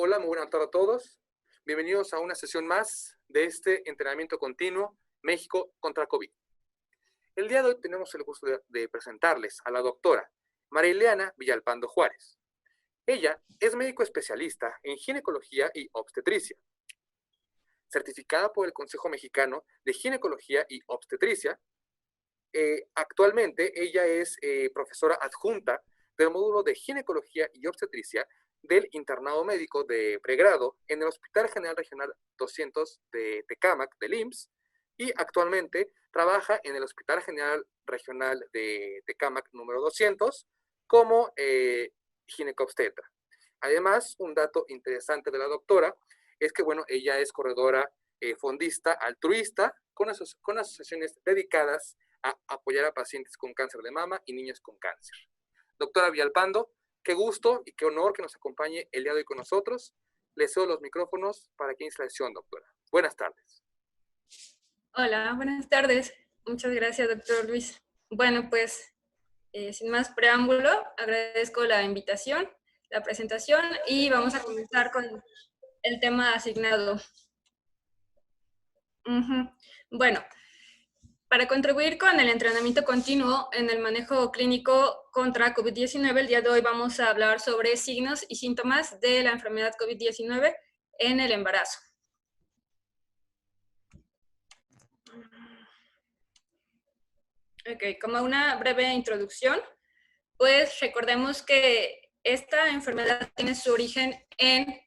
Hola, muy buenas tardes a todos. Bienvenidos a una sesión más de este entrenamiento continuo México contra COVID. El día de hoy tenemos el gusto de presentarles a la doctora María Ileana Villalpando Juárez. Ella es médico especialista en ginecología y obstetricia, certificada por el Consejo Mexicano de Ginecología y Obstetricia. Actualmente ella es profesora adjunta del módulo de ginecología y obstetricia del internado médico de pregrado en el Hospital General Regional 200 de Tecámac, del IMSS, y actualmente trabaja en el Hospital General Regional de Tecámac número 200 como ginecobstetra. Además, un dato interesante de la doctora es que, bueno, ella es corredora fondista altruista con asociaciones dedicadas a apoyar a pacientes con cáncer de mama y niños con cáncer. Doctora Villalpando, qué gusto y qué honor que nos acompañe el día de hoy con nosotros. Le cedo los micrófonos para que inicie la sesión, doctora. Buenas tardes. Hola, buenas tardes. Muchas gracias, doctor Luis. Bueno, pues, sin más preámbulo, agradezco la invitación, la presentación y vamos a comenzar con el tema asignado. Bueno, para contribuir con el entrenamiento continuo en el manejo clínico contra COVID-19, el día de hoy vamos a hablar sobre signos y síntomas de la enfermedad COVID-19 en el embarazo. Ok, como una breve introducción, pues recordemos que esta enfermedad tiene su origen en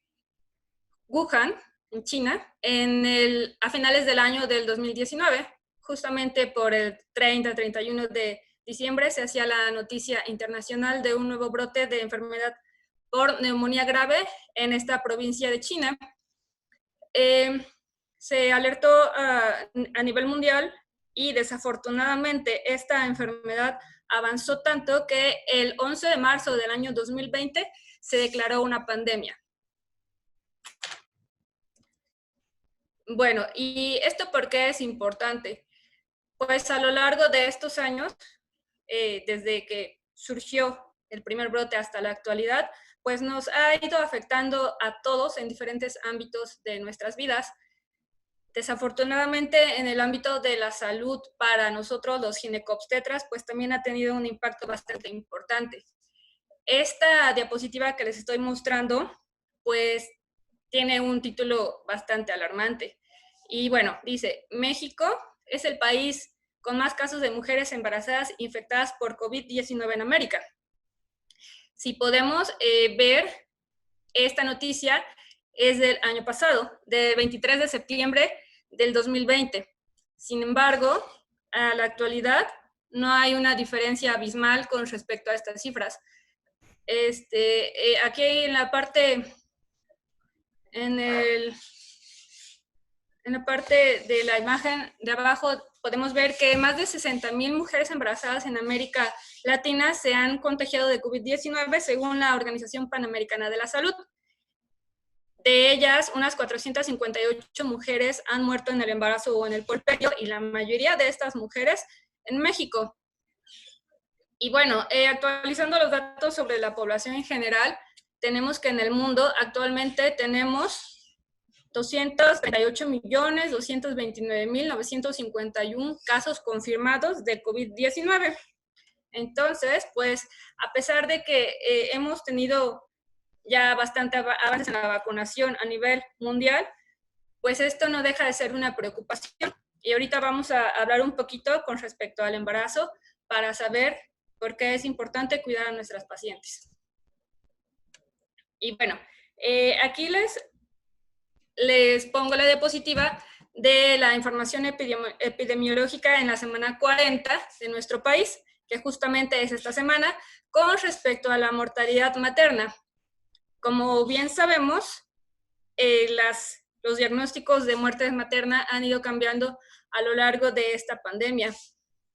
Wuhan, en China, a finales del año del 2019. Justamente por el 30-31 de diciembre se hacía la noticia internacional de un nuevo brote de enfermedad por neumonía grave en esta provincia de China. Se alertó a nivel mundial y desafortunadamente esta enfermedad avanzó tanto que el 11 de marzo del año 2020 se declaró una pandemia. Bueno, ¿y esto por qué es importante? Pues a lo largo de estos años, desde que surgió el primer brote hasta la actualidad, pues nos ha ido afectando a todos en diferentes ámbitos de nuestras vidas. Desafortunadamente, en el ámbito de la salud, para nosotros los ginecobstetras, pues también ha tenido un impacto bastante importante. Esta diapositiva que les estoy mostrando, pues tiene un título bastante alarmante. Y bueno, dice, México es el país con más casos de mujeres embarazadas infectadas por COVID-19 en América. Si podemos ver, esta noticia es del año pasado, del 23 de septiembre del 2020. Sin embargo, a la actualidad no hay una diferencia abismal con respecto a estas cifras. Aquí en la parte, en la parte de la imagen de abajo podemos ver que más de 60,000 mujeres embarazadas en América Latina se han contagiado de COVID-19 según la Organización Panamericana de la Salud. De ellas, unas 458 mujeres han muerto en el embarazo o en el puerperio y la mayoría de estas mujeres en México. Y bueno, actualizando los datos sobre la población en general, tenemos que en el mundo actualmente tenemos 238.229.951 casos confirmados de COVID-19. Entonces, pues, a pesar de que hemos tenido ya bastante avances en la vacunación a nivel mundial, pues esto no deja de ser una preocupación. Y ahorita vamos a hablar un poquito con respecto al embarazo para saber por qué es importante cuidar a nuestras pacientes. Y bueno, aquí les pongo la diapositiva de la información epidemiológica en la semana 40 de nuestro país, que justamente es esta semana, con respecto a la mortalidad materna. Como bien sabemos, los diagnósticos de muerte materna han ido cambiando a lo largo de esta pandemia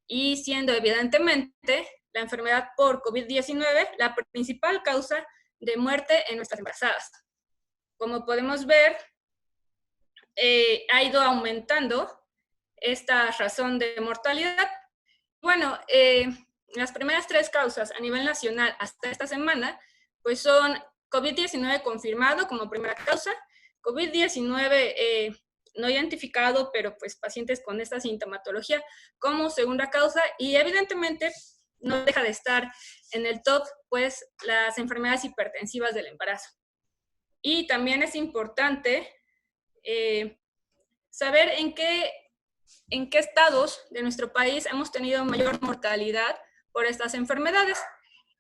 y siendo evidentemente la enfermedad por COVID-19 la principal causa de muerte en nuestras embarazadas. Como podemos ver, ha ido aumentando esta razón de mortalidad. Bueno, las primeras 3 causas a nivel nacional hasta esta semana, pues son COVID-19 confirmado como primera causa, COVID-19 no identificado, pero pues pacientes con esta sintomatología como segunda causa, y evidentemente no deja de estar en el top, pues, las enfermedades hipertensivas del embarazo. Y también es importante saber en qué estados de nuestro país hemos tenido mayor mortalidad por estas enfermedades.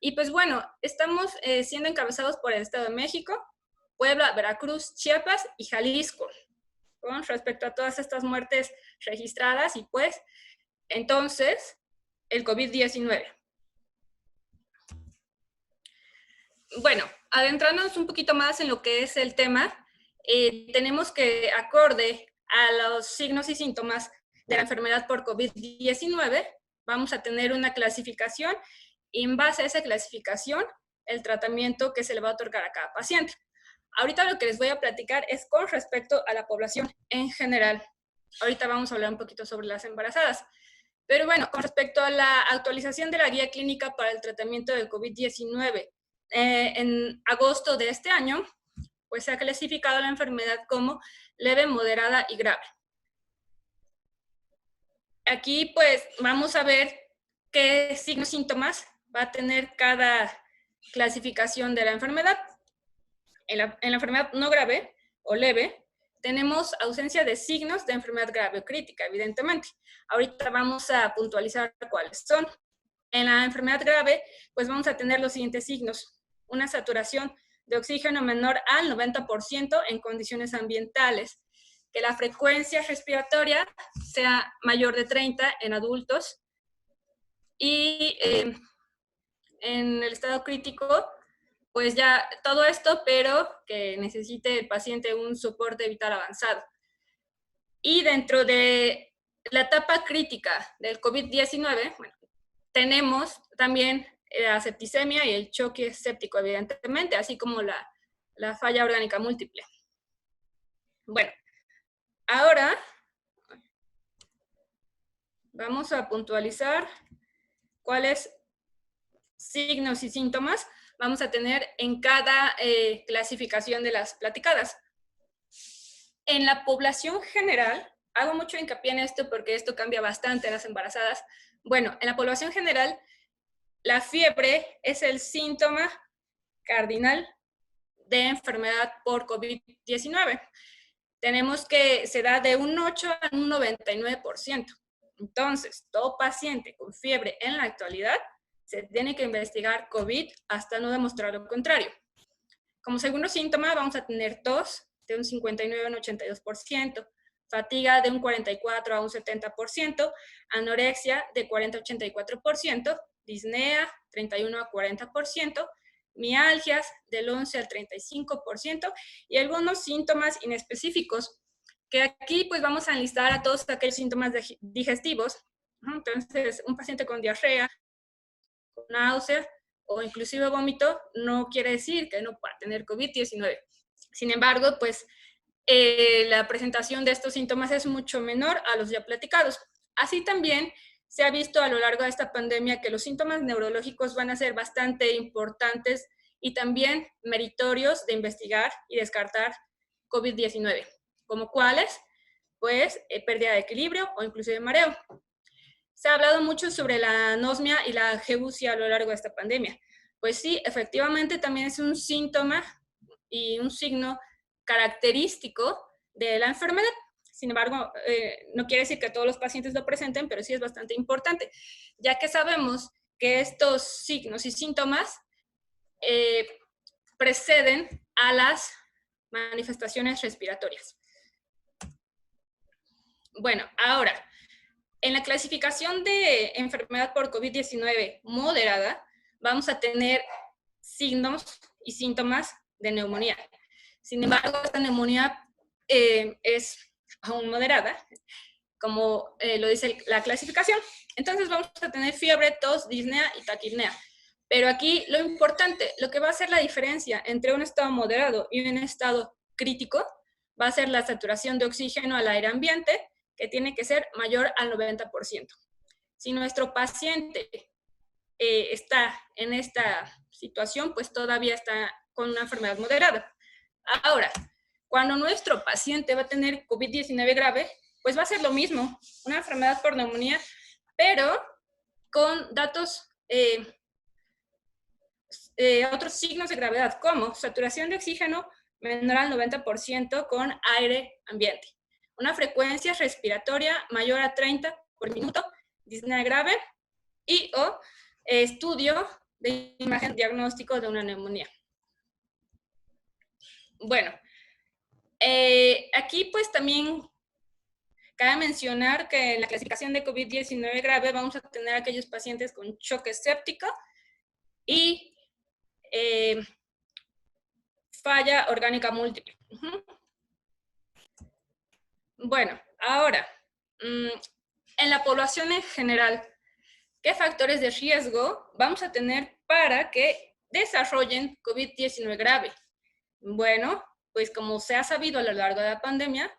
Y pues bueno, estamos siendo encabezados por el Estado de México, Puebla, Veracruz, Chiapas y Jalisco, con respecto a todas estas muertes registradas. Y pues, entonces, el COVID-19. Bueno, adentrándonos un poquito más en lo que es el tema, tenemos que, acorde a los signos y síntomas de la enfermedad por COVID-19, vamos a tener una clasificación, y en base a esa clasificación, el tratamiento que se le va a otorgar a cada paciente. Ahorita lo que les voy a platicar es con respecto a la población en general. Ahorita vamos a hablar un poquito sobre las embarazadas. Pero bueno, con respecto a la actualización de la guía clínica para el tratamiento del COVID-19, en agosto de este año, pues se ha clasificado la enfermedad como leve, moderada y grave. Aquí pues vamos a ver qué signos y síntomas va a tener cada clasificación de la enfermedad. En la enfermedad no grave o leve, tenemos ausencia de signos de enfermedad grave o crítica, evidentemente. Ahorita vamos a puntualizar cuáles son. En la enfermedad grave, pues vamos a tener los siguientes signos: una saturación de oxígeno menor al 90% en condiciones ambientales, que la frecuencia respiratoria sea mayor de 30 en adultos, y en el estado crítico, pues ya todo esto, pero que necesite el paciente un soporte vital avanzado. Y dentro de la etapa crítica del COVID-19, bueno, tenemos también la septicemia y el choque séptico, evidentemente, así como la falla orgánica múltiple. Bueno, ahora vamos a puntualizar cuáles signos y síntomas vamos a tener en cada clasificación de las platicadas. En la población general, hago mucho hincapié en esto porque esto cambia bastante en las embarazadas. Bueno, en la población general, la fiebre es el síntoma cardinal de enfermedad por COVID-19. Tenemos que se da de un 8 a un 99%. Entonces, todo paciente con fiebre en la actualidad se tiene que investigar COVID hasta no demostrar lo contrario. Como segundo síntoma vamos a tener tos de un 59 a un 82%, fatiga de un 44 a un 70%, anorexia de 40 a 84%, disnea 31 a 40%, mialgias del 11 al 35%, y algunos síntomas inespecíficos, que aquí pues vamos a enlistar a todos aquellos síntomas digestivos. Entonces, un paciente con diarrea, con náusea o inclusive vómito, no quiere decir que no pueda tener COVID-19. Sin embargo, pues la presentación de estos síntomas es mucho menor a los ya platicados. Así también se ha visto a lo largo de esta pandemia que los síntomas neurológicos van a ser bastante importantes y también meritorios de investigar y descartar COVID-19. ¿Como cuáles? Pues pérdida de equilibrio o inclusive mareo. Se ha hablado mucho sobre la anosmia y la ageusia a lo largo de esta pandemia. Pues sí, efectivamente también es un síntoma y un signo característico de la enfermedad. Sin embargo, no quiere decir que todos los pacientes lo presenten, pero sí es bastante importante, ya que sabemos que estos signos y síntomas preceden a las manifestaciones respiratorias. Bueno, ahora, en la clasificación de enfermedad por COVID-19 moderada, vamos a tener signos y síntomas de neumonía. Sin embargo, esta neumonía es aún moderada, como lo dice la clasificación. Entonces vamos a tener fiebre, tos, disnea y taquipnea. Pero aquí lo importante, lo que va a hacer la diferencia entre un estado moderado y un estado crítico, va a ser la saturación de oxígeno al aire ambiente, que tiene que ser mayor al 90%. Si nuestro paciente está en esta situación, pues todavía está con una enfermedad moderada. Ahora, cuando nuestro paciente va a tener COVID-19 grave, pues va a ser lo mismo, una enfermedad por neumonía, pero con datos, otros signos de gravedad, como saturación de oxígeno menor al 90% con aire ambiente, una frecuencia respiratoria mayor a 30 por minuto, disnea grave, y o estudio de imagen diagnóstico de una neumonía. Bueno, aquí pues también cabe mencionar que en la clasificación de COVID-19 grave vamos a tener aquellos pacientes con choque séptico y falla orgánica múltiple. Bueno, ahora, en la población en general, ¿qué factores de riesgo vamos a tener para que desarrollen COVID-19 grave? Bueno, pues como se ha sabido a lo largo de la pandemia,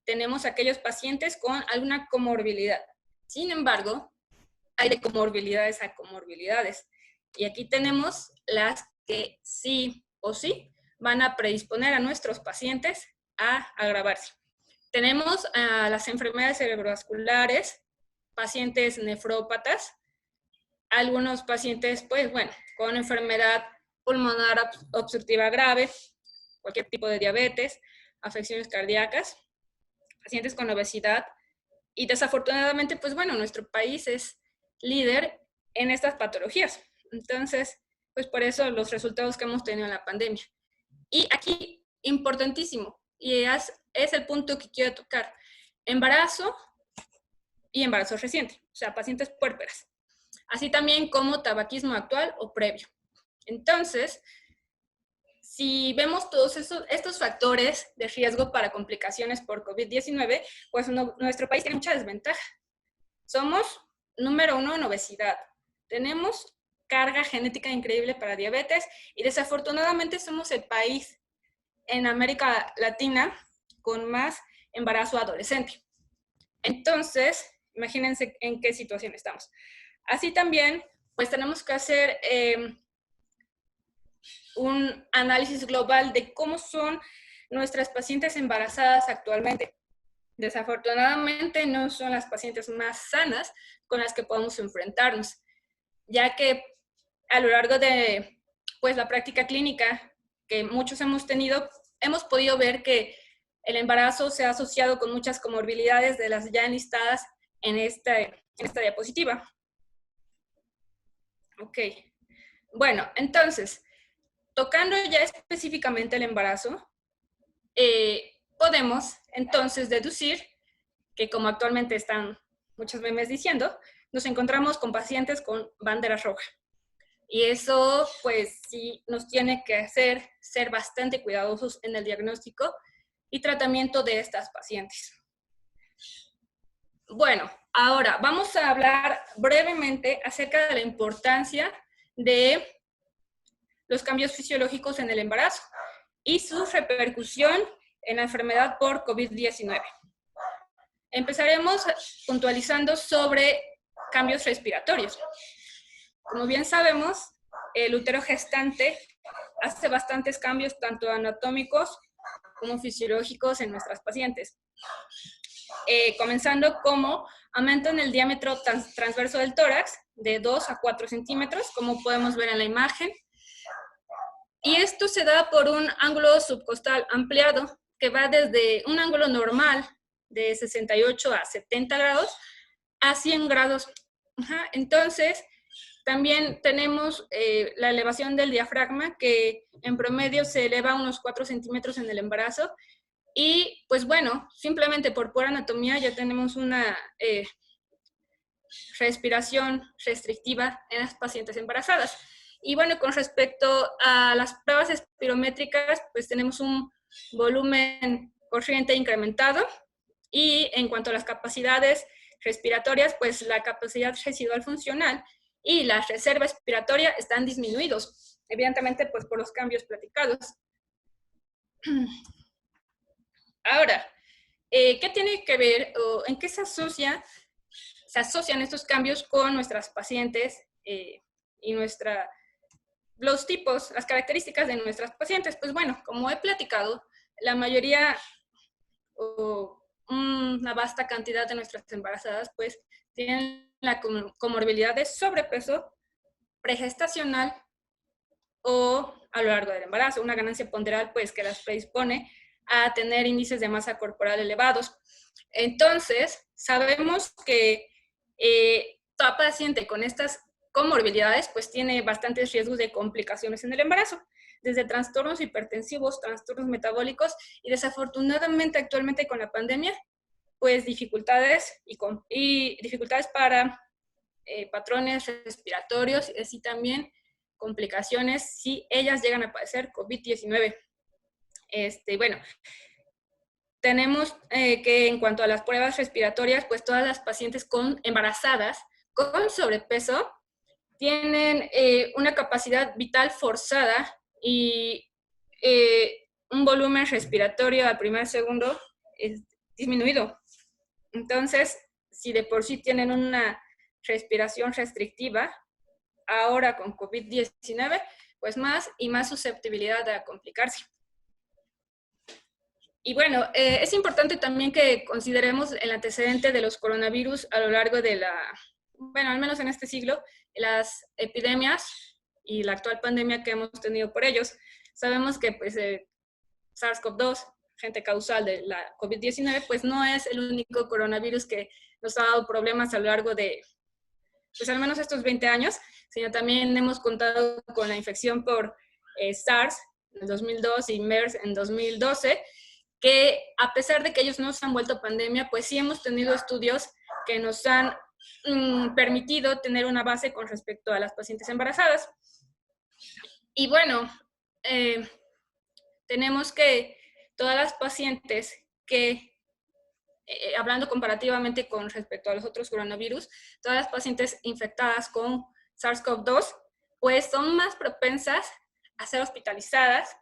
tenemos aquellos pacientes con alguna comorbilidad. Sin embargo, hay de comorbilidades a comorbilidades. Y aquí tenemos las que sí o sí van a predisponer a nuestros pacientes a agravarse. Tenemos a las enfermedades cerebrovasculares, pacientes nefrópatas, algunos pacientes, pues bueno, con enfermedad pulmonar obstructiva grave, cualquier tipo de diabetes, afecciones cardíacas, pacientes con obesidad, y desafortunadamente, pues bueno, nuestro país es líder en estas patologías. Entonces, pues por eso los resultados que hemos tenido en la pandemia. Y aquí, importantísimo, y es el punto que quiero tocar, embarazo y embarazo reciente, o sea, pacientes puérperas, así también como tabaquismo actual o previo. Entonces, si vemos todos estos factores de riesgo para complicaciones por COVID-19, pues nuestro país tiene mucha desventaja. Somos número 1 en obesidad. Tenemos carga genética increíble para diabetes y desafortunadamente somos el país en América Latina con más embarazo adolescente. Entonces, imagínense en qué situación estamos. Así también, pues tenemos que hacer un análisis global de cómo son nuestras pacientes embarazadas actualmente. Desafortunadamente no son las pacientes más sanas con las que podemos enfrentarnos, ya que a lo largo de pues, la práctica clínica que muchos hemos tenido, hemos podido ver que el embarazo se ha asociado con muchas comorbilidades de las ya enlistadas en esta diapositiva. Ok. Bueno, entonces, tocando ya específicamente el embarazo, podemos entonces deducir que, como actualmente están muchos memes diciendo, nos encontramos con pacientes con bandera roja. Y eso, pues, sí nos tiene que hacer ser bastante cuidadosos en el diagnóstico y tratamiento de estas pacientes. Bueno, ahora vamos a hablar brevemente acerca de la importancia de los cambios fisiológicos en el embarazo y su repercusión en la enfermedad por COVID-19. Empezaremos puntualizando sobre cambios respiratorios. Como bien sabemos, el útero gestante hace bastantes cambios, tanto anatómicos como fisiológicos en nuestras pacientes. Comenzando como aumento en el diámetro transverso del tórax de 2 a 4 centímetros, como podemos ver en la imagen. Y esto se da por un ángulo subcostal ampliado, que va desde un ángulo normal de 68 a 70 grados a 100 grados. Entonces, también tenemos la elevación del diafragma, que en promedio se eleva unos 4 centímetros en el embarazo. Y, pues bueno, simplemente por pura anatomía ya tenemos una respiración restrictiva en las pacientes embarazadas. Y bueno, con respecto a las pruebas espirométricas, pues tenemos un volumen corriente incrementado. Y en cuanto a las capacidades respiratorias, pues la capacidad residual funcional y la reserva expiratoria están disminuidos, evidentemente pues por los cambios platicados. Ahora, ¿qué tiene que ver o en qué se asocian estos cambios con nuestras pacientes y nuestra los tipos, las características de nuestras pacientes, pues bueno, como he platicado, la mayoría o una vasta cantidad de nuestras embarazadas pues tienen la comorbilidad de sobrepeso pregestacional o a lo largo del embarazo, una ganancia ponderal pues que las predispone a tener índices de masa corporal elevados. Entonces, sabemos que toda paciente con estas comorbilidades pues tiene bastantes riesgos de complicaciones en el embarazo, desde trastornos hipertensivos, trastornos metabólicos y desafortunadamente actualmente con la pandemia, pues dificultades y dificultades para patrones respiratorios y así también complicaciones si ellas llegan a padecer COVID-19. Bueno, tenemos que en cuanto a las pruebas respiratorias, pues todas las pacientes embarazadas con sobrepeso tienen una capacidad vital forzada y un volumen respiratorio al primer segundo disminuido. Entonces, si de por sí tienen una respiración restrictiva, ahora con COVID-19, pues más y más susceptibilidad a complicarse. Y bueno, es importante también que consideremos el antecedente de los coronavirus a lo largo de bueno, al menos en este siglo, las epidemias y la actual pandemia que hemos tenido por ellos. Sabemos que pues, SARS-CoV-2, agente causal de la COVID-19, pues no es el único coronavirus que nos ha dado problemas a lo largo de, pues al menos estos 20 años, sino también hemos contado con la infección por SARS en 2002 y MERS en 2012, que a pesar de que ellos no se han vuelto pandemia, pues sí hemos tenido estudios que nos han permitido tener una base con respecto a las pacientes embarazadas. Y bueno, tenemos que todas las pacientes que, hablando comparativamente con respecto a los otros coronavirus, todas las pacientes infectadas con SARS-CoV-2, pues son más propensas a ser hospitalizadas,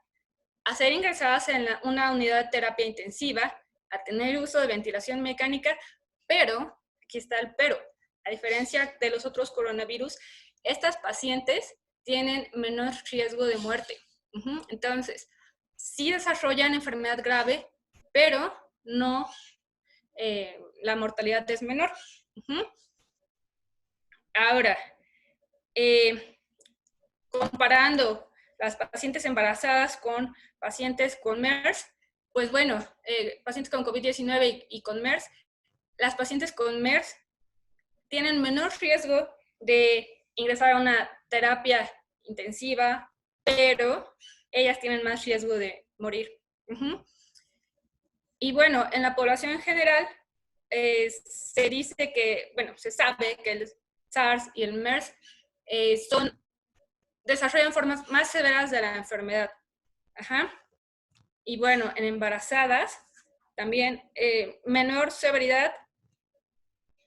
a ser ingresadas en una unidad de terapia intensiva, a tener uso de ventilación mecánica, pero, aquí está el pero, a diferencia de los otros coronavirus, estas pacientes tienen menor riesgo de muerte. Entonces, sí desarrollan enfermedad grave, pero no, la mortalidad es menor. Ahora, comparando las pacientes embarazadas con pacientes con MERS, pues bueno, pacientes con COVID-19 y con MERS, las pacientes con MERS tienen menor riesgo de ingresar a una terapia intensiva, pero ellas tienen más riesgo de morir. Y bueno, en la población en general, se dice que, bueno, se sabe que el SARS y el MERS desarrollan formas más severas de la enfermedad. Y bueno, en embarazadas también menor severidad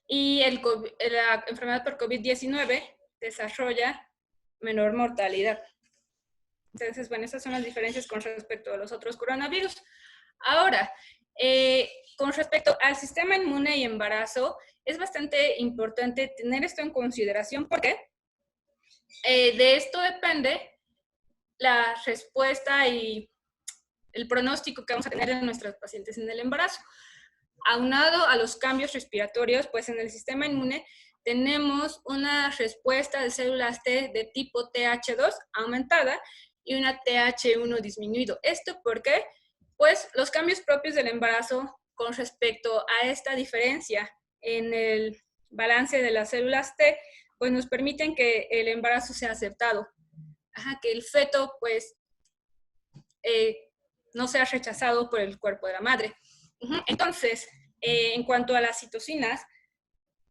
y la enfermedad por COVID-19 desarrolla menor mortalidad. Entonces, bueno, esas son las diferencias con respecto a los otros coronavirus. Ahora, con respecto al sistema inmune y embarazo, es bastante importante tener esto en consideración porque de esto depende la respuesta y el pronóstico que vamos a tener en nuestros pacientes en el embarazo. Aunado a los cambios respiratorios, pues en el sistema inmune tenemos una respuesta de células T de tipo TH2 aumentada y una TH1 disminuido. ¿Esto por qué? Pues los cambios propios del embarazo con respecto a esta diferencia en el balance de las células T, pues nos permiten que el embarazo sea aceptado. Que el feto, pues, no sea rechazado por el cuerpo de la madre. Entonces, en cuanto a las citocinas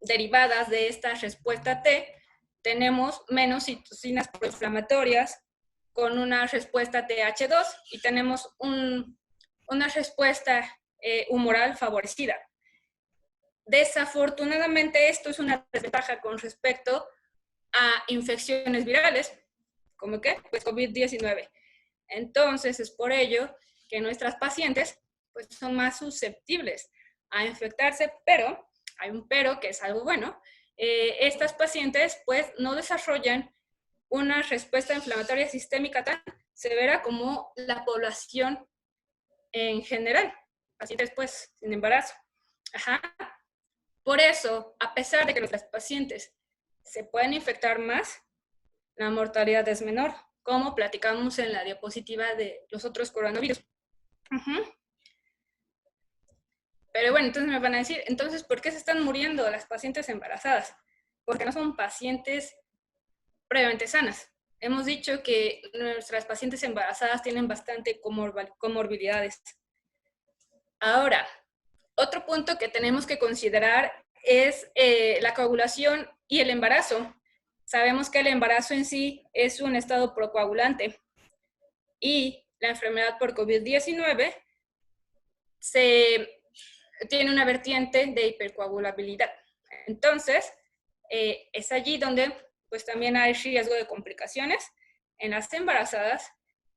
derivadas de esta respuesta T, tenemos menos citocinas proinflamatorias con una respuesta TH2 y tenemos una respuesta humoral favorecida. Desafortunadamente, esto es una desventaja con respecto a infecciones virales, ¿como qué? Pues COVID-19. Entonces, es por ello que nuestras pacientes pues, son más susceptibles a infectarse, pero, hay un pero que es algo bueno, estas pacientes pues no desarrollan una respuesta inflamatoria sistémica tan severa como la población en general, pacientes pues sin embarazo. Ajá. Por eso, a pesar de que nuestras pacientes se pueden infectar más, la mortalidad es menor, como platicamos en la diapositiva de los otros coronavirus. Pero bueno, entonces me van a decir, entonces, ¿por qué se están muriendo las pacientes embarazadas? Porque no son pacientes previamente sanas. Hemos dicho que nuestras pacientes embarazadas tienen bastante comorbilidades. Ahora, otro punto que tenemos que considerar es la coagulación y el embarazo. Sabemos que el embarazo en sí es un estado procoagulante y la enfermedad por COVID-19 tiene una vertiente de hipercoagulabilidad. Entonces, es allí donde pues también hay riesgo de complicaciones en las embarazadas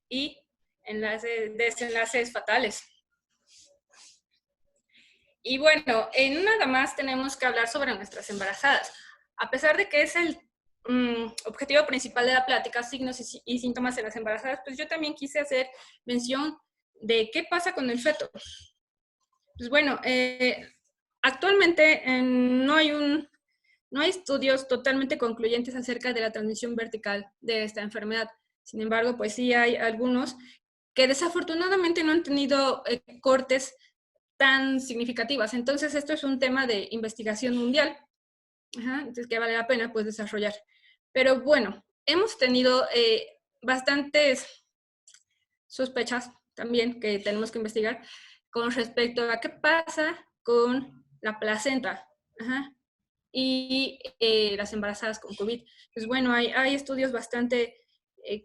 y en las desenlaces fatales. Y bueno, nada más tenemos que hablar sobre nuestras embarazadas. A pesar de que es el objetivo principal de la plática, signos y síntomas en las embarazadas, pues yo también quise hacer mención de qué pasa con el feto. Pues bueno, actualmente no hay estudios totalmente concluyentes acerca de la transmisión vertical de esta enfermedad. Sin embargo, pues sí hay algunos que desafortunadamente no han tenido cortes tan significativas. Entonces, esto es un tema de investigación mundial, entonces que vale la pena pues desarrollar. Pero bueno, hemos tenido bastantes sospechas también que tenemos que investigar con respecto a qué pasa con la placenta y las embarazadas con COVID. Pues bueno, hay estudios bastante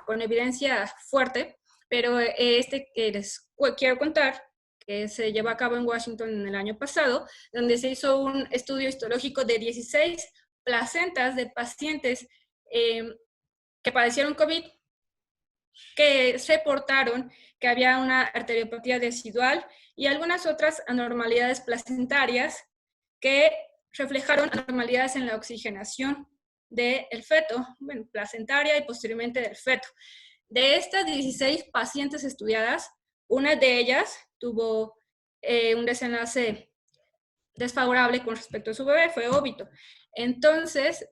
con evidencia fuerte, pero este que les quiero contar, que se llevó a cabo en Washington en el año pasado, donde se hizo un estudio histológico de 16 placentas de pacientes que padecieron COVID, que reportaron que había una arteriopatía residual y algunas otras anormalidades placentarias que reflejaron anormalidades en la oxigenación del feto, bueno, placentaria y posteriormente del feto. De estas 16 pacientes estudiadas, una de ellas tuvo un desenlace desfavorable con respecto a su bebé, fue óbito. Entonces,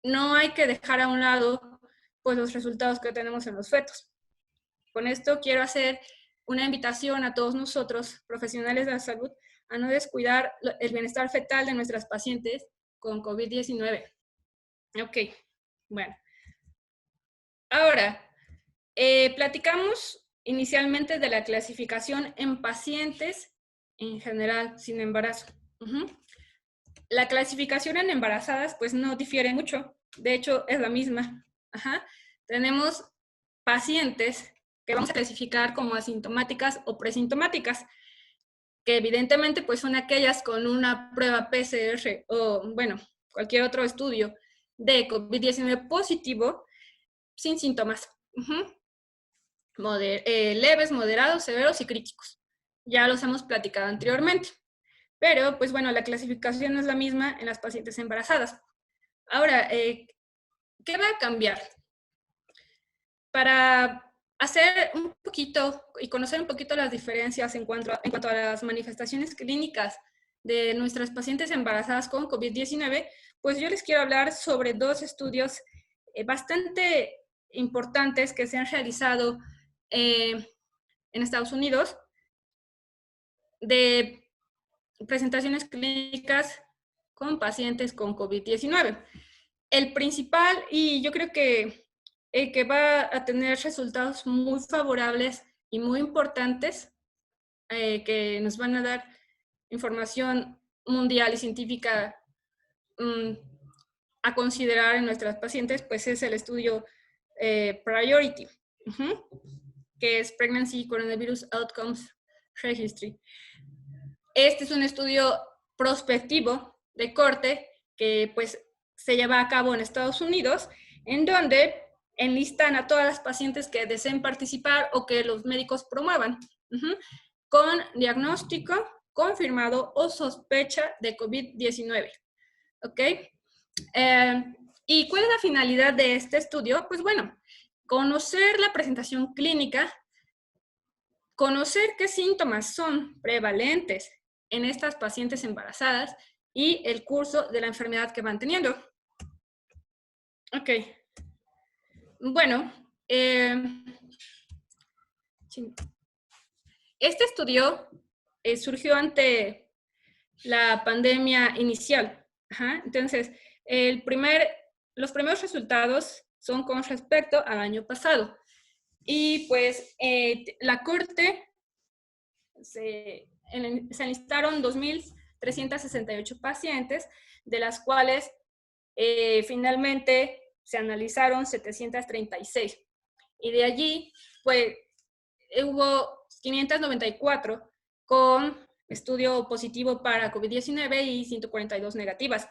no hay que dejar a un lado pues, los resultados que tenemos en los fetos. Con esto quiero hacer una invitación a todos nosotros, profesionales de la salud, a no descuidar el bienestar fetal de nuestras pacientes con COVID-19. Ok, bueno. Ahora, platicamos inicialmente de la clasificación en pacientes en general sin embarazo. La clasificación en embarazadas pues no difiere mucho, de hecho es la misma. Tenemos pacientes que vamos a clasificar como asintomáticas o presintomáticas, que evidentemente pues son aquellas con una prueba PCR o, bueno, cualquier otro estudio de COVID-19 positivo sin síntomas. Leves, moderados, severos y críticos. Ya los hemos platicado anteriormente. Pero, pues bueno, la clasificación no es la misma en las pacientes embarazadas. Ahora, ¿qué va a cambiar? Para hacer un poquito y conocer un poquito las diferencias en cuanto a las manifestaciones clínicas de nuestras pacientes embarazadas con COVID-19, pues yo les quiero hablar sobre dos estudios bastante importantes que se han realizado en Estados Unidos de presentaciones clínicas con pacientes con COVID-19. El principal, y yo creo que va a tener resultados muy favorables y muy importantes, que nos van a dar información mundial y científica a considerar en nuestras pacientes, pues es el estudio Priority, que es Pregnancy Coronavirus Outcomes Registry. Este es un estudio prospectivo de corte que pues se lleva a cabo en Estados Unidos, en donde enlistan a todas las pacientes que deseen participar o que los médicos promuevan, con diagnóstico confirmado o sospecha de COVID-19. ¿Ok? ¿Y cuál es la finalidad de este estudio? Pues bueno, conocer la presentación clínica, conocer qué síntomas son prevalentes en estas pacientes embarazadas y el curso de la enfermedad que van teniendo. Ok. Bueno, este estudio surgió ante la pandemia inicial. Ajá. Entonces, los primeros resultados son con respecto al año pasado. Y pues la Corte se enlistaron 2.368 pacientes, de las cuales finalmente se analizaron 736. Y de allí, pues, hubo 594 con estudio positivo para COVID-19 y 142 negativas.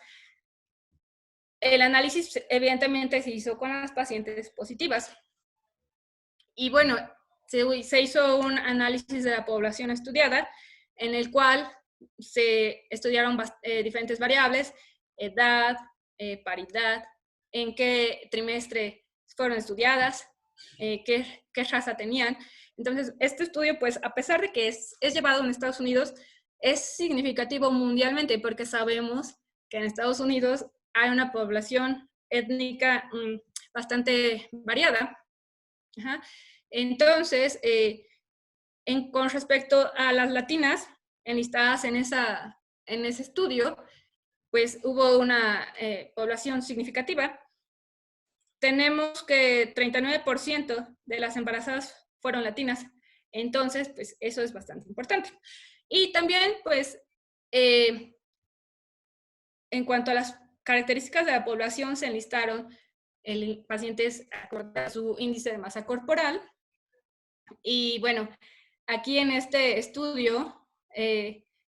El análisis, evidentemente, se hizo con las pacientes positivas. Y bueno, se hizo un análisis de la población estudiada, en el cual se estudiaron diferentes variables, edad, paridad, en qué trimestre fueron estudiadas, qué raza tenían. Entonces, este estudio, pues, a pesar de que es llevado en Estados Unidos, es significativo mundialmente, porque sabemos que en Estados Unidos hay una población étnica bastante variada. Ajá. Entonces, con respecto a las latinas enlistadas en ese estudio, pues hubo una población significativa. Tenemos que 39% de las embarazadas fueron latinas. Entonces, pues eso es bastante importante. Y también, pues, en cuanto a las características de la población, se enlistaron pacientes acorde a su índice de masa corporal. Y bueno, aquí en este estudio,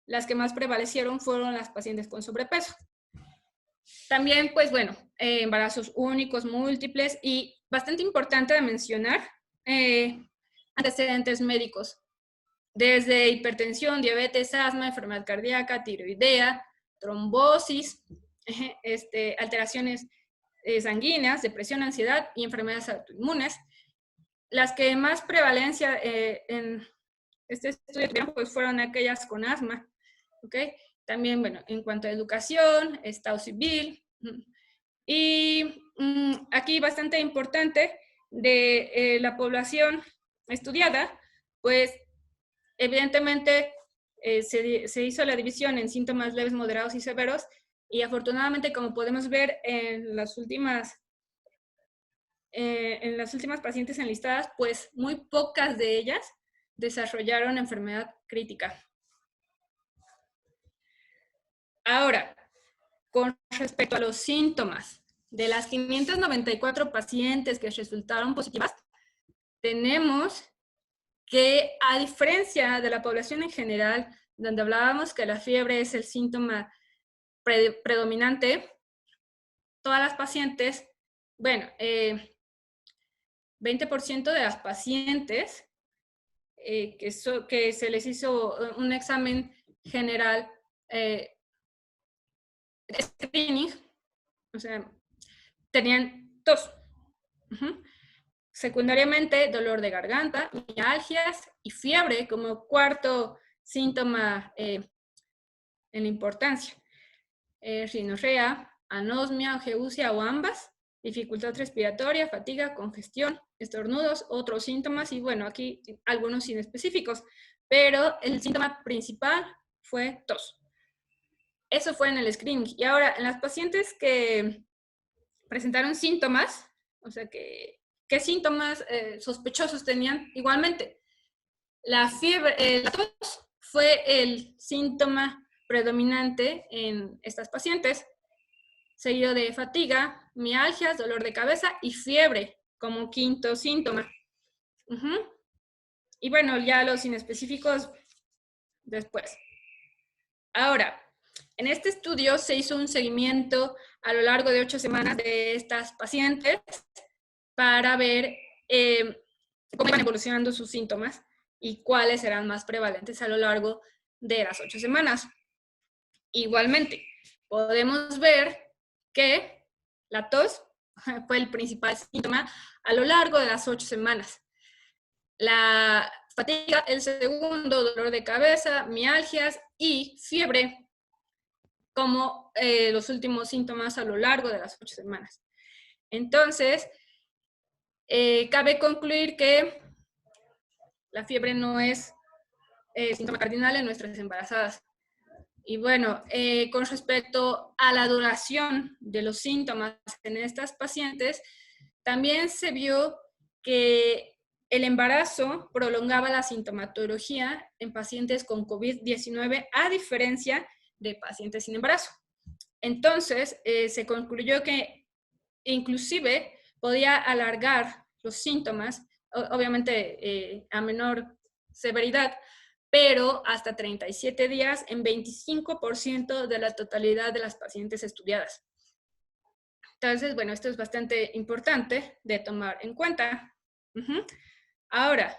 las que más prevalecieron fueron las pacientes con sobrepeso. También, pues bueno, embarazos únicos, múltiples y bastante importante de mencionar, antecedentes médicos, desde hipertensión, diabetes, asma, enfermedad cardíaca, tiroidea, trombosis, alteraciones sanguíneas, depresión, ansiedad y enfermedades autoinmunes. Las que más prevalencia en este estudio tuvieron, pues, fueron aquellas con asma, ¿ok? También, bueno, en cuanto a educación, estado civil, y aquí bastante importante de la población estudiada, pues evidentemente se hizo la división en síntomas leves, moderados y severos, y afortunadamente, como podemos ver en las últimas pacientes enlistadas, pues muy pocas de ellas desarrollaron enfermedad crítica. Ahora, con respecto a los síntomas, de las 594 pacientes que resultaron positivas, tenemos que, a diferencia de la población en general, donde hablábamos que la fiebre es el síntoma predominante, todas las pacientes, bueno, 20% de las pacientes que se les hizo un examen general, screening, o sea, tenían tos. Secundariamente, dolor de garganta, mialgias y fiebre como cuarto síntoma en la importancia. Rinorrea, anosmia, geusia o ambas, dificultad respiratoria, fatiga, congestión, estornudos, otros síntomas y bueno, aquí algunos inespecíficos, pero el síntoma principal fue tos. Eso fue en el screening. Y ahora, en las pacientes que presentaron síntomas, o sea, ¿qué síntomas sospechosos tenían? Igualmente, la fiebre, la tos fue el síntoma predominante en estas pacientes, seguido de fatiga, mialgias, dolor de cabeza y fiebre como quinto síntoma. Y bueno, ya los inespecíficos después. Ahora, en este estudio se hizo un seguimiento a lo largo de 8 semanas de estas pacientes para ver cómo iban evolucionando sus síntomas y cuáles eran más prevalentes a lo largo de las 8 semanas. Igualmente, podemos ver que La tos fue el principal síntoma a lo largo de las 8 semanas. La fatiga, el segundo, dolor de cabeza, mialgias y fiebre como los últimos síntomas a lo largo de las 8 semanas. Entonces, cabe concluir que la fiebre no es síntoma cardinal en nuestras embarazadas. Y bueno, con respecto a la duración de los síntomas en estas pacientes, también se vio que el embarazo prolongaba la sintomatología en pacientes con COVID-19 a diferencia de pacientes sin embarazo. Entonces, se concluyó que inclusive podía alargar los síntomas, obviamente a menor severidad, pero hasta 37 días en 25% de la totalidad de las pacientes estudiadas. Entonces, bueno, esto es bastante importante de tomar en cuenta. Ahora,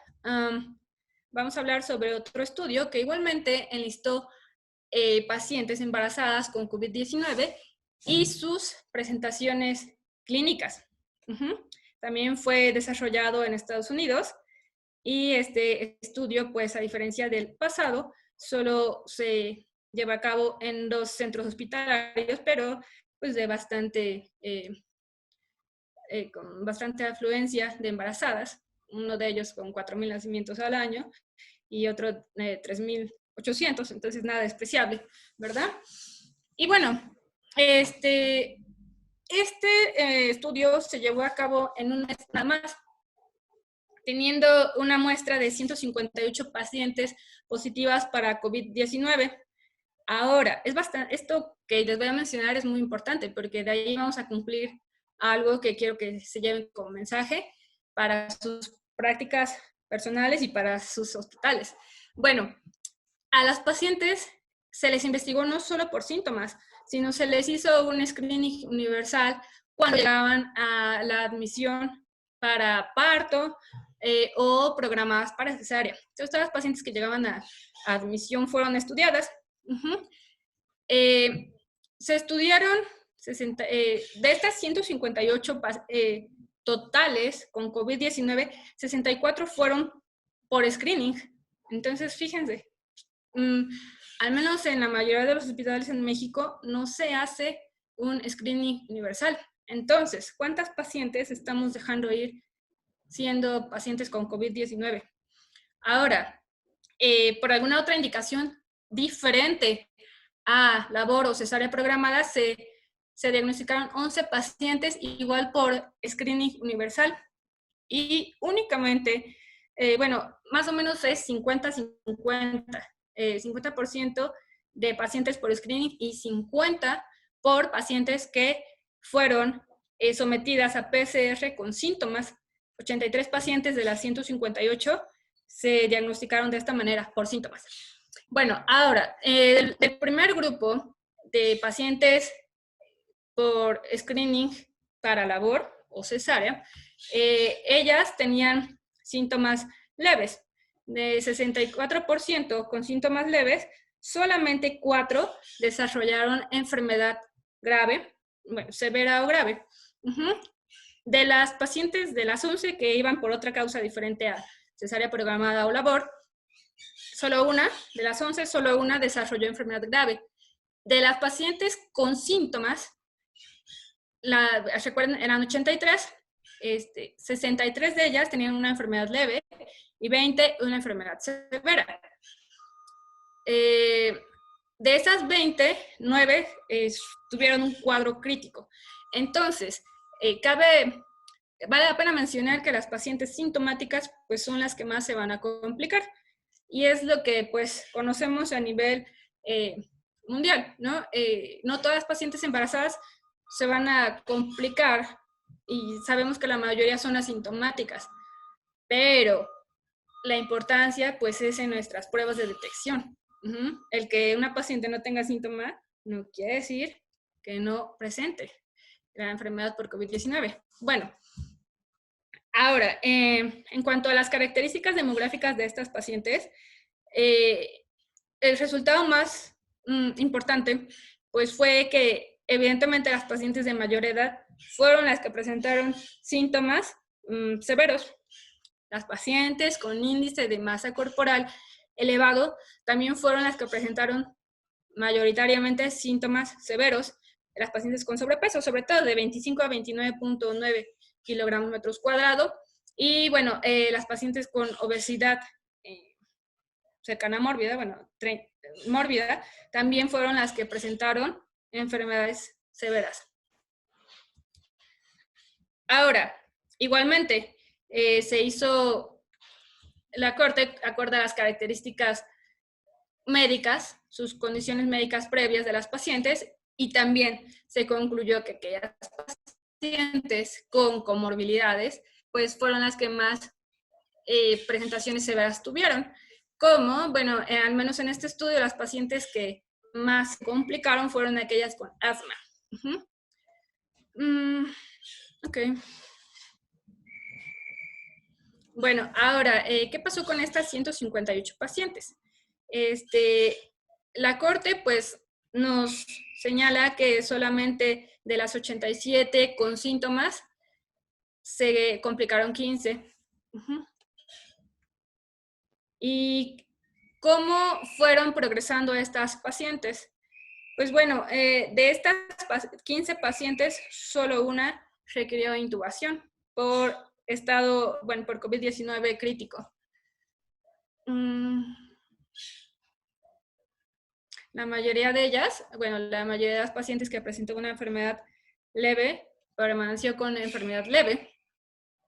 vamos a hablar sobre otro estudio que igualmente enlistó pacientes embarazadas con COVID-19 y sus presentaciones clínicas. También fue desarrollado en Estados Unidos. Y este estudio, pues a diferencia del pasado, solo se lleva a cabo en 2 centros hospitalarios, pero pues de con bastante afluencia de embarazadas, uno de ellos con 4.000 nacimientos al año y otro 3.800, entonces nada despreciable, ¿verdad? Y bueno, este estudio se llevó a cabo en un mes nada más, teniendo una muestra de 158 pacientes positivas para COVID-19. Ahora, esto que les voy a mencionar es muy importante porque de ahí vamos a cumplir algo que quiero que se lleven como mensaje para sus prácticas personales y para sus hospitales. Bueno, a las pacientes se les investigó no solo por síntomas, sino se les hizo un screening universal cuando llegaban a la admisión para parto, o programadas para cesárea. Entonces, todas las pacientes que llegaban a admisión fueron estudiadas. Se estudiaron de estas 158 totales con COVID-19, 64 fueron por screening. Entonces, fíjense, al menos en la mayoría de los hospitales en México no se hace un screening universal. Entonces, ¿cuántas pacientes estamos dejando ir siendo pacientes con COVID-19? Ahora, por alguna otra indicación diferente a labor o cesárea programada, se diagnosticaron 11 pacientes igual por screening universal y únicamente, bueno, más o menos es 50-50, 50% de pacientes por screening y 50 por pacientes que fueron sometidas a PCR con síntomas. 83 pacientes de las 158 se diagnosticaron de esta manera, por síntomas. Bueno, ahora, el primer grupo de pacientes por screening para labor o cesárea, ellas tenían síntomas leves. De 64% con síntomas leves, solamente 4 desarrollaron enfermedad grave, bueno, severa o grave. De las pacientes de las 11 que iban por otra causa diferente a cesárea programada o labor, solo una, de las 11, solo una desarrolló enfermedad grave. De las pacientes con síntomas, recuerden, eran 83, 63 de ellas tenían una enfermedad leve y 20 una enfermedad severa. De esas 20, 9 tuvieron un cuadro crítico. Entonces, vale la pena mencionar que las pacientes sintomáticas pues son las que más se van a complicar y es lo que pues conocemos a nivel mundial, ¿no? No todas las pacientes embarazadas se van a complicar y sabemos que la mayoría son asintomáticas, pero la importancia pues es en nuestras pruebas de detección. El que una paciente no tenga síntoma no quiere decir que no presente la enfermedad por COVID-19. Bueno, ahora, en cuanto a las características demográficas de estas pacientes, el resultado más importante pues fue que evidentemente las pacientes de mayor edad fueron las que presentaron síntomas severos. Las pacientes con índice de masa corporal elevado también fueron las que presentaron mayoritariamente síntomas severos. Las pacientes con sobrepeso, sobre todo de 25 a 29.9 kilogramos metros cuadrados. Y bueno, las pacientes con obesidad cercana a mórbida, bueno, mórbida, también fueron las que presentaron enfermedades severas. Ahora, igualmente, se hizo la Corte, acorde a las características médicas, sus condiciones médicas previas de las pacientes, y también se concluyó que aquellas pacientes con comorbilidades, pues fueron las que más presentaciones severas tuvieron. Como, bueno, al menos en este estudio, las pacientes que más se complicaron fueron aquellas con asma. Ok. Bueno, ahora, ¿qué pasó con estas 158 pacientes? La Corte, pues, nos señala que solamente de las 87 con síntomas, se complicaron 15. ¿Y cómo fueron progresando estas pacientes? Pues bueno, de estas 15 pacientes, solo una requirió intubación por estado, bueno, por COVID-19 crítico. La mayoría de ellas, bueno, la mayoría de las pacientes que presentó una enfermedad leve, permaneció con enfermedad leve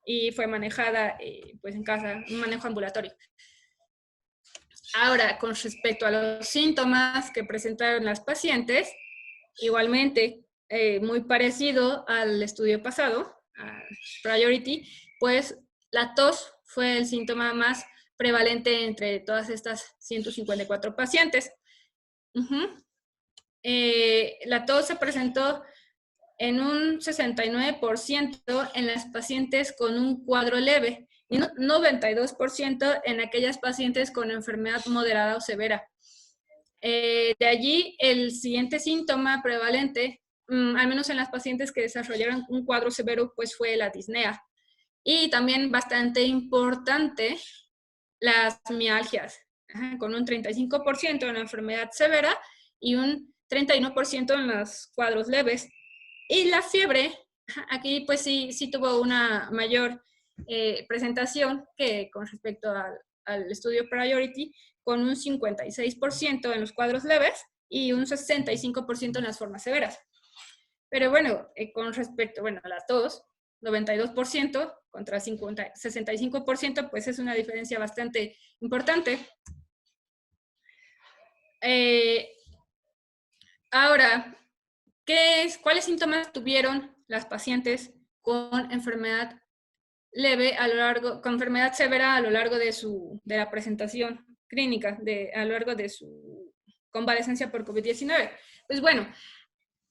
y fue manejada pues en casa, un manejo ambulatorio. Ahora, con respecto a los síntomas que presentaron las pacientes, igualmente, muy parecido al estudio pasado, a Priority, pues la tos fue el síntoma más prevalente entre todas estas 154 pacientes. La tos se presentó en un 69% en las pacientes con un cuadro leve y 92% en aquellas pacientes con enfermedad moderada o severa. De allí, el siguiente síntoma prevalente, al menos en las pacientes que desarrollaron un cuadro severo, pues fue la disnea. Y también bastante importante, las mialgias, con un 35% en la enfermedad severa y un 31% en los cuadros leves. Y la fiebre, aquí pues sí tuvo una mayor presentación que con respecto al estudio Priority, con un 56% en los cuadros leves y un 65% en las formas severas. Pero bueno, con respecto, bueno, a la tos, 92% contra 65%, pues es una diferencia bastante importante. Ahora, ¿cuáles síntomas tuvieron las pacientes con enfermedad leve con enfermedad severa a lo largo de la presentación clínica, a lo largo de su convalecencia por COVID-19? Pues bueno,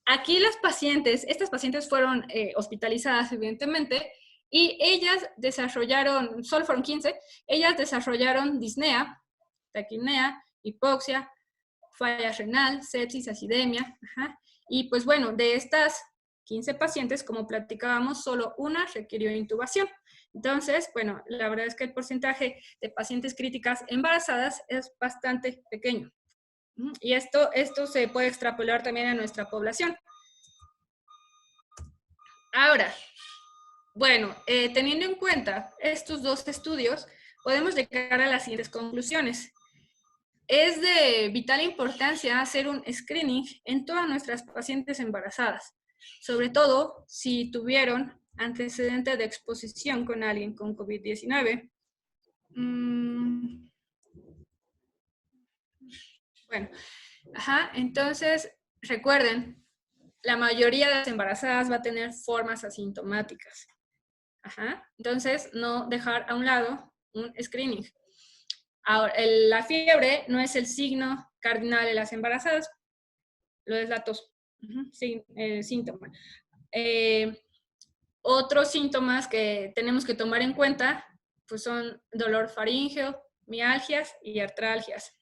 aquí estas pacientes fueron hospitalizadas, evidentemente, y ellas desarrollaron, solo fueron 15, ellas desarrollaron disnea, taquipnea, hipoxia, falla renal, sepsis, acidemia, y pues bueno, de estas 15 pacientes, como platicábamos, solo una requirió intubación. Entonces, bueno, la verdad es que el porcentaje de pacientes críticas embarazadas es bastante pequeño. Y esto se puede extrapolar también a nuestra población. Ahora, bueno, teniendo en cuenta estos dos estudios, podemos llegar a las siguientes conclusiones. Es de vital importancia hacer un screening en todas nuestras pacientes embarazadas, sobre todo si tuvieron antecedente de exposición con alguien con COVID-19. Bueno, entonces recuerden, la mayoría de las embarazadas va a tener formas asintomáticas. Entonces, no dejar a un lado un screening. Ahora, la fiebre no es el signo cardinal de las embarazadas, lo es la tos, síntoma. Otros síntomas que tenemos que tomar en cuenta pues son dolor faríngeo, mialgias y artralgias.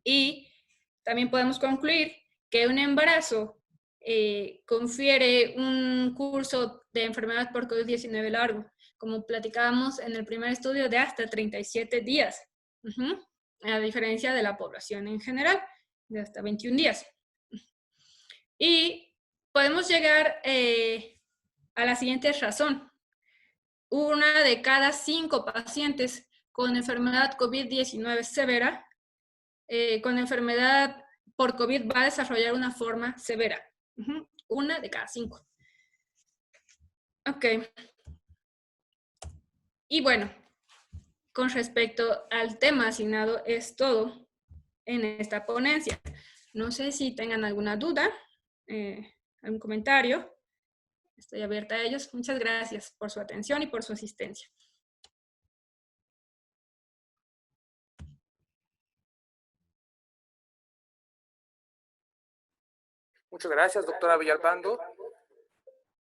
Y también podemos concluir que un embarazo confiere un curso de enfermedad por COVID-19 largo, como platicábamos en el primer estudio, de hasta 37 días, a diferencia de la población en general, de hasta 21 días. Y podemos llegar a la siguiente razón. 1 de cada 5 pacientes con enfermedad COVID-19 severa, con enfermedad por COVID, va a desarrollar una forma severa. 1 de cada 5. Ok. Y bueno, con respecto al tema asignado es todo en esta ponencia. No sé si tengan alguna duda, algún comentario. Estoy abierta a ellos. Muchas gracias por su atención y por su asistencia. Muchas gracias, doctora Villalpando.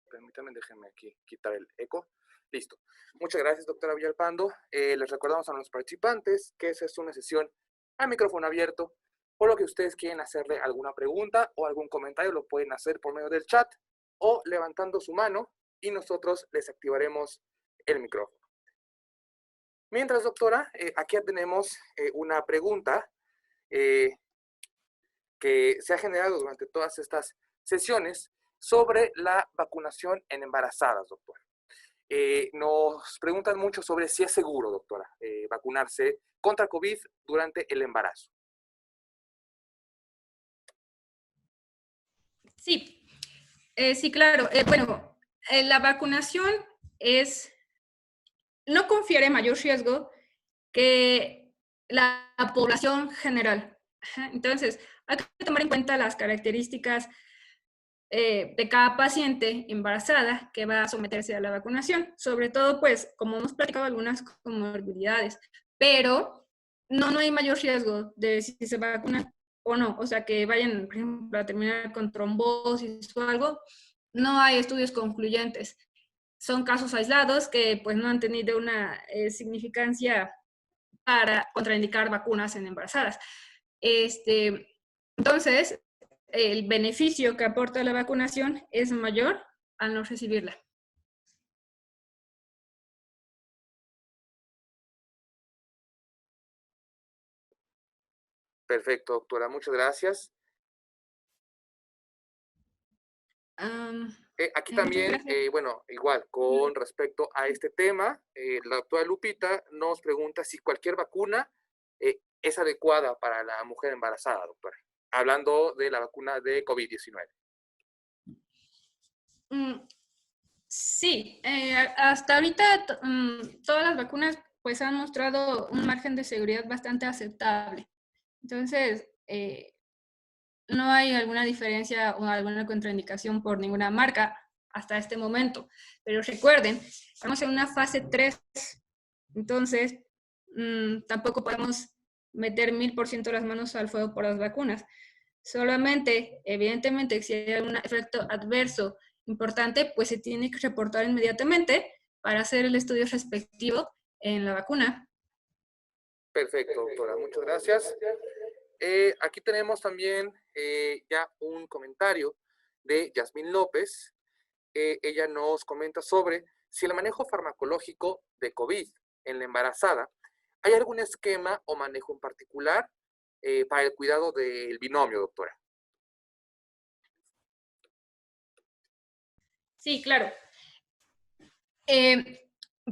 Permítanme, déjenme aquí quitar el eco. Listo. Muchas gracias, doctora Villalpando. Les recordamos a los participantes que esa es una sesión a micrófono abierto, por lo que ustedes quieren hacerle alguna pregunta o algún comentario, lo pueden hacer por medio del chat o levantando su mano y nosotros les activaremos el micrófono. Mientras, doctora, aquí tenemos una pregunta que se ha generado durante todas estas sesiones sobre la vacunación en embarazadas, doctora. Nos preguntan mucho sobre si es seguro, doctora, vacunarse contra COVID durante el embarazo. Sí, sí, claro. Bueno, la vacunación no confiere mayor riesgo que la población general. Entonces, hay que tomar en cuenta las características de cada paciente embarazada que va a someterse a la vacunación. Sobre todo, pues, como hemos platicado, algunas comorbilidades, pero no hay mayor riesgo de si se vacunan o no. O sea, que vayan, por ejemplo, a terminar con trombosis o algo. No hay estudios concluyentes. Son casos aislados que pues no han tenido una significancia para contraindicar vacunas en embarazadas. Entonces, el beneficio que aporta la vacunación es mayor al no recibirla. Perfecto, doctora. Muchas gracias. Aquí también, bueno, igual, con respecto a este tema, la doctora Lupita nos pregunta si cualquier vacuna es adecuada para la mujer embarazada, doctora. Hablando de la vacuna de COVID-19. Sí, hasta ahorita todas las vacunas pues han mostrado un margen de seguridad bastante aceptable. Entonces, no hay alguna diferencia o alguna contraindicación por ninguna marca hasta este momento. Pero recuerden, estamos en una fase 3, entonces tampoco podemos meter 1000% las manos al fuego por las vacunas. Solamente, evidentemente, si hay un efecto adverso importante, pues se tiene que reportar inmediatamente para hacer el estudio respectivo en la vacuna. Perfecto, doctora. Muchas gracias. Aquí tenemos también ya un comentario de Yasmín López. Ella nos comenta sobre si el manejo farmacológico de COVID en la embarazada, ¿hay algún esquema o manejo en particular para el cuidado del binomio, doctora? Sí, claro.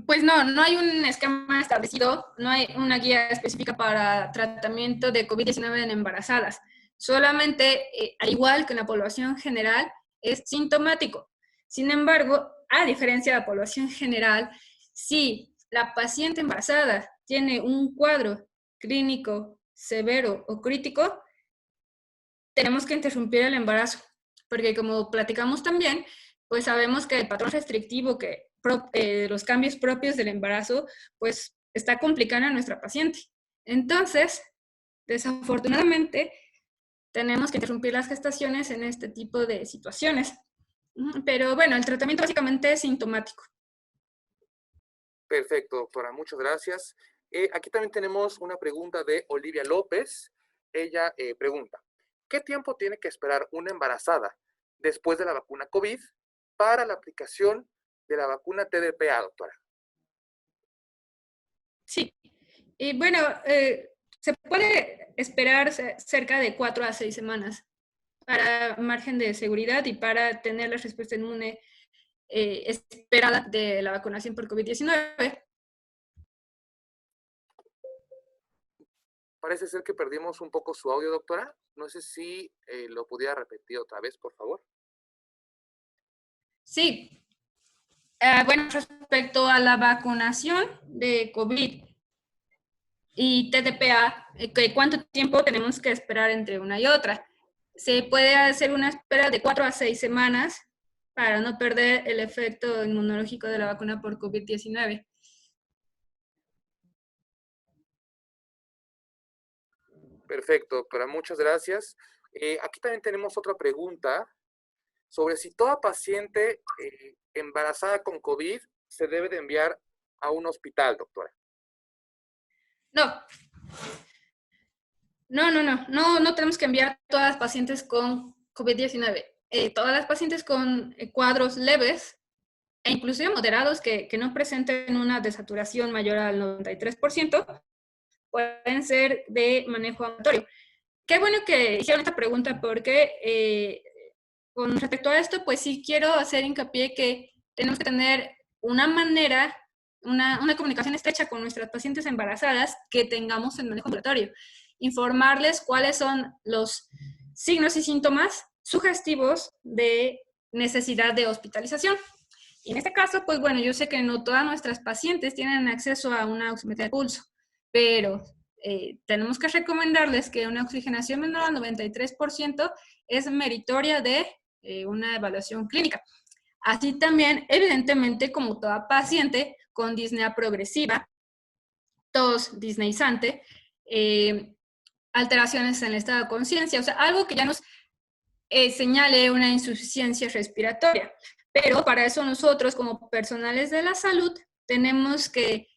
Pues no hay un esquema establecido, no hay una guía específica para tratamiento de COVID-19 en embarazadas. Solamente, al igual que en la población general, es sintomático. Sin embargo, a diferencia de la población general, si la paciente embarazada tiene un cuadro clínico severo o crítico, tenemos que interrumpir el embarazo, porque como platicamos también, pues sabemos que el patrón restrictivo los cambios propios del embarazo, pues está complicando a nuestra paciente. Entonces, desafortunadamente, tenemos que interrumpir las gestaciones en este tipo de situaciones. Pero bueno, el tratamiento básicamente es sintomático. Perfecto, doctora. Muchas gracias. Aquí también tenemos una pregunta de Olivia López. Ella pregunta, ¿qué tiempo tiene que esperar una embarazada después de la vacuna COVID para la aplicación de la vacuna TDPA, doctora? Sí, y bueno, se puede esperar cerca de 4 a 6 semanas para margen de seguridad y para tener la respuesta inmune esperada de la vacunación por COVID-19. Parece ser que perdimos un poco su audio, doctora. No sé si lo pudiera repetir otra vez, por favor. Sí, bueno, respecto a la vacunación de COVID y TDPA, ¿cuánto tiempo tenemos que esperar entre una y otra? Se puede hacer una espera de 4 a 6 semanas para no perder el efecto inmunológico de la vacuna por COVID-19. Perfecto, doctora. Muchas gracias. Aquí también tenemos otra pregunta sobre si toda paciente embarazada con COVID se debe de enviar a un hospital, doctora. No, no tenemos que enviar a todas las pacientes con COVID-19. Todas las pacientes con cuadros leves e inclusive moderados que no presenten una desaturación mayor al 93%, pueden ser de manejo ambulatorio. Qué bueno que hicieron esta pregunta porque con respecto a esto, pues sí quiero hacer hincapié que tenemos que tener una manera, una comunicación estrecha con nuestras pacientes embarazadas que tengamos en manejo ambulatorio. Informarles cuáles son los signos y síntomas sugestivos de necesidad de hospitalización. Y en este caso, pues bueno, yo sé que no todas nuestras pacientes tienen acceso a una oximetría de pulso, pero tenemos que recomendarles que una oxigenación menor al 93% es meritoria de una evaluación clínica. Así también, evidentemente, como toda paciente con disnea progresiva, tos disneizante, alteraciones en el estado de conciencia, o sea, algo que ya nos señale una insuficiencia respiratoria. Pero para eso nosotros, como personales de la salud, tenemos que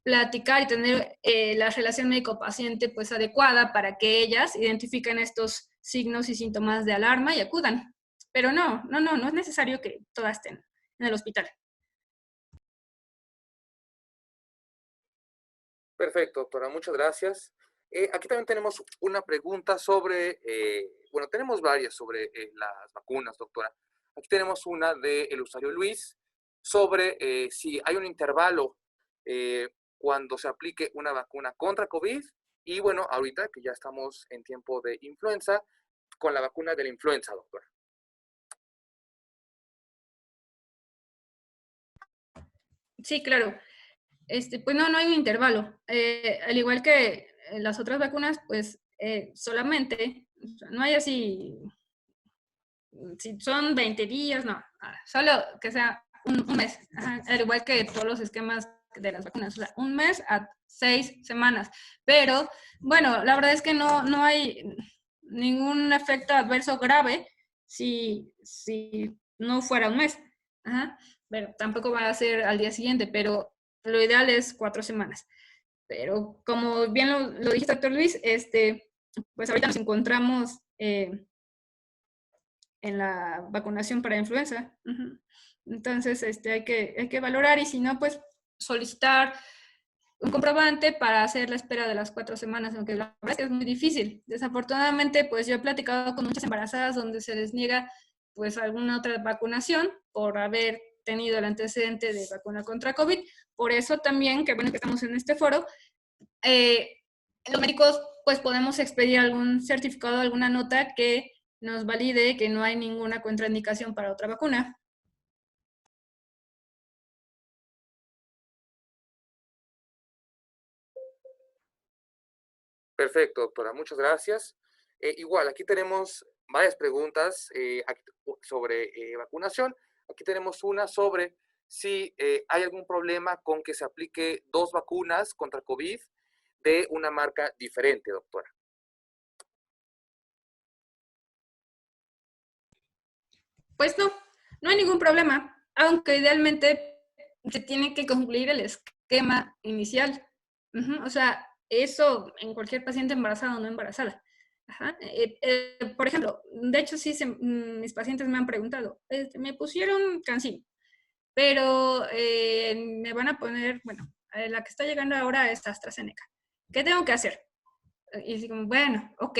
platicar y tener la relación médico-paciente pues adecuada para que ellas identifiquen estos signos y síntomas de alarma y acudan. Pero no es necesario que todas estén en el hospital. Perfecto, doctora. Muchas gracias. Aquí también tenemos una pregunta sobre, bueno, tenemos varias sobre las vacunas, doctora. Aquí tenemos una del usuario Luis sobre si hay un intervalo cuando se aplique una vacuna contra COVID y bueno, ahorita que ya estamos en tiempo de influenza, con la vacuna de la influenza, doctora. Sí, claro. Pues no hay un intervalo. Al igual que las otras vacunas, pues solamente, o sea, no hay así, si son 20 días, no, solo que sea un mes, ajá, al igual que todos los esquemas de las vacunas, o sea, un mes a 6 semanas. Pero, bueno, la verdad es que no hay ningún efecto adverso grave si no fuera un mes. Ajá. Pero tampoco va a ser al día siguiente, pero lo ideal es 4 semanas. Pero como bien lo dijiste, doctor Luis, pues ahorita nos encontramos en la vacunación para influenza. Uh-huh. Entonces, hay que valorar y si no, pues solicitar un comprobante para hacer la espera de las 4 semanas, aunque la verdad es que es muy difícil. Desafortunadamente, pues yo he platicado con muchas embarazadas donde se les niega pues alguna otra vacunación por haber tenido el antecedente de vacuna contra COVID. Por eso también, que bueno que estamos en este foro, los médicos pues podemos expedir algún certificado, alguna nota que nos valide que no hay ninguna contraindicación para otra vacuna. Perfecto, doctora. Muchas gracias. Igual, aquí tenemos varias preguntas sobre vacunación. Aquí tenemos una sobre si hay algún problema con que se aplique 2 vacunas contra COVID de una marca diferente, doctora. Pues no hay ningún problema, aunque idealmente se tiene que concluir el esquema inicial. Uh-huh. O sea, eso en cualquier paciente embarazada o no embarazada. Ajá. Por ejemplo, de hecho, sí, mis pacientes me han preguntado, me pusieron CanSino, pero me van a poner, bueno, la que está llegando ahora es AstraZeneca. ¿Qué tengo que hacer? Y digo, bueno, ok,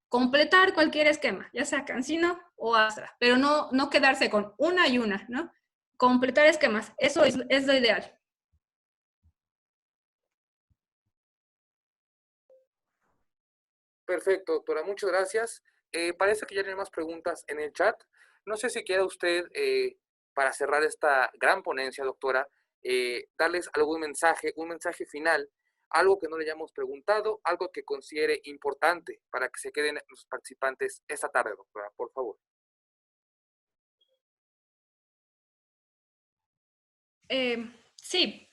completar cualquier esquema, ya sea CanSino o Astra, pero no quedarse con una y una, ¿no? Completar esquemas, eso es lo ideal. Perfecto, doctora, muchas gracias. Parece que ya no hay más preguntas en el chat. No sé si quiere usted, para cerrar esta gran ponencia, doctora, darles algún mensaje, un mensaje final, algo que no le hayamos preguntado, algo que considere importante para que se queden los participantes esta tarde, doctora, por favor. Sí,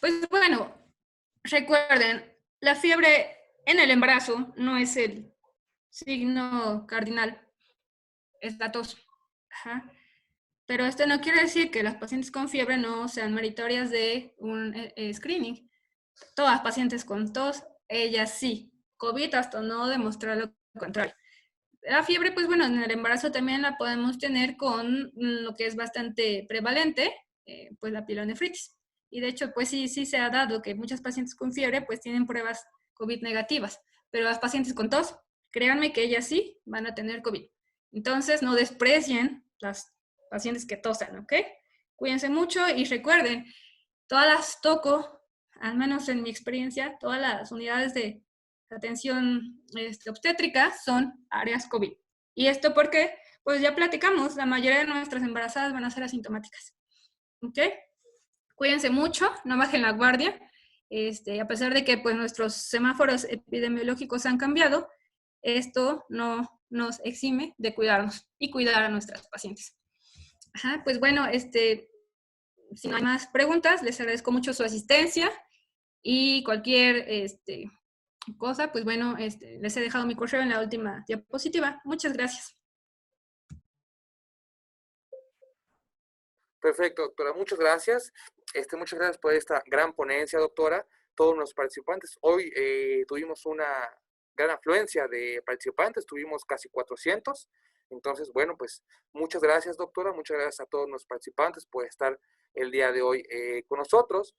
pues bueno, recuerden, la fiebre en el embarazo no es el signo cardinal, es la tos. Ajá. Pero esto no quiere decir que las pacientes con fiebre no sean meritorias de un screening. Todas las pacientes con tos, ellas sí. COVID hasta no demostrar lo contrario. La fiebre, pues bueno, en el embarazo también la podemos tener con lo que es bastante prevalente, pues la pielonefritis. Y de hecho, pues sí se ha dado que muchas pacientes con fiebre pues tienen pruebas COVID negativas, pero las pacientes con tos, créanme que ellas sí van a tener COVID. Entonces, no desprecien las pacientes que tosan, ¿ok? Cuídense mucho y recuerden, todas las toco, al menos en mi experiencia, todas las unidades de atención obstétrica son áreas COVID. ¿Y esto porque? Pues ya platicamos, la mayoría de nuestras embarazadas van a ser asintomáticas. ¿Ok? Cuídense mucho, no bajen la guardia. A pesar de que pues, nuestros semáforos epidemiológicos han cambiado, esto no nos exime de cuidarnos y cuidar a nuestras pacientes. Ajá, pues bueno, si no hay más preguntas, les agradezco mucho su asistencia y cualquier cosa, pues bueno, les he dejado mi correo en la última diapositiva. Muchas gracias. Perfecto, doctora, muchas gracias. Muchas gracias por esta gran ponencia, doctora. Todos los participantes. Hoy tuvimos una gran afluencia de participantes, tuvimos casi 400. Entonces, bueno, pues muchas gracias, doctora. Muchas gracias a todos los participantes por estar el día de hoy con nosotros.